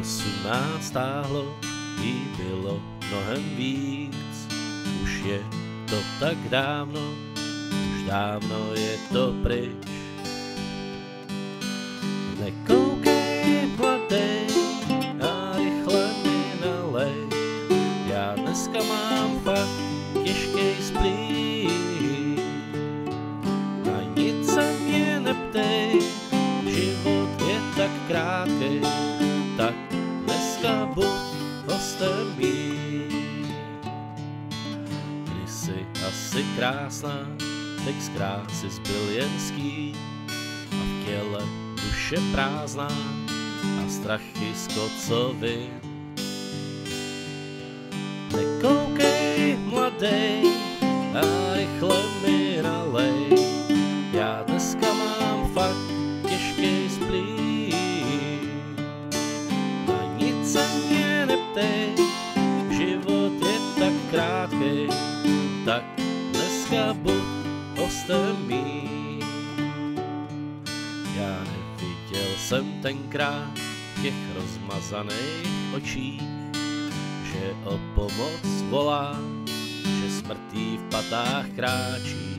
18 stáhlo, jí bylo mnohem víc. Už je to tak dávno, už dávno je to pryč. Nekoukej, mladej, a rychle mi nalej. Já dneska mám fakt těžkej splín. A nic se mě neptej, život je tak krátkej, tak dneska buď hostem mým. Kdysi asi krásná, teď z krásy zbyl jen ský a v těle duše prázdná a strachy z kocovin. Nekoukej, mladej, a rychle mi nalej. Já dneska mám fakt těžkej splín. A nic se mě neptej, život je tak krátkej, tak dneska buď hostem mým. Já neviděl jsem tenkrát v těch rozmazaných očích, že o pomoc volá, že smrtí v patách kráčí.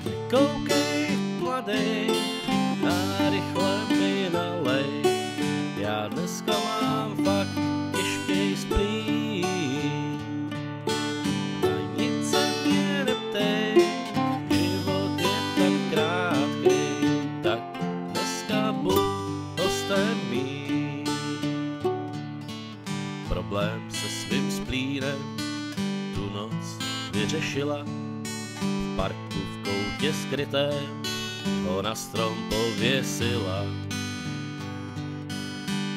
Nekoukej, mladej, a rychle mi nalej. Já dneska mám fakt těžkej splín. A nic se mě neptej, život je tak krátkej, tak dneska buď hostem mým. Problém se svým splínem tu noc vyřešila. V parku v koutě skrytém ho na strom pověsila.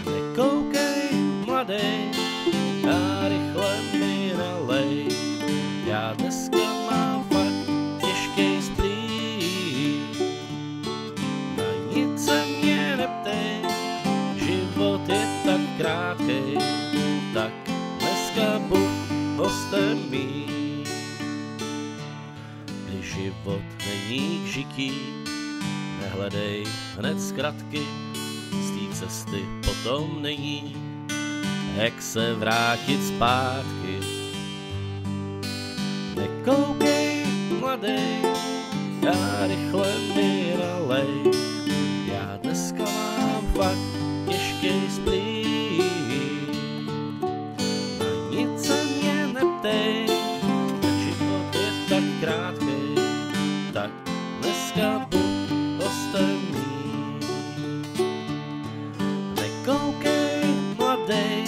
Nekoukej, mladej, a rychle mi nalej. Já dneska mám fakt těžkej splín. Na nic se mě neptej, život je tak krátkej, tak dneska buď hostem mým. Když život není k žití, nehledej hned zkratky, z té cesty potom není, jak se vrátit zpátky. Nekoukej, mladej, a rychle mi nalej. Já dneska mám fakt těžkej splín. A nic se mě neptej, život je tak krátkej, tak dneska buď hostem mým. Nekoukej, mladej,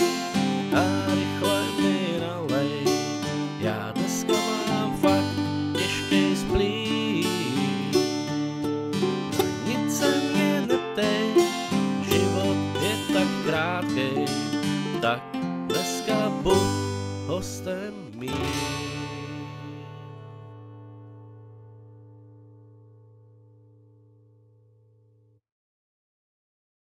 a rychle mi nalej. Já dneska mám fakt těžkej splín. A nic se mě neptej, život je tak krátkej, tak dneska buď hostem mým.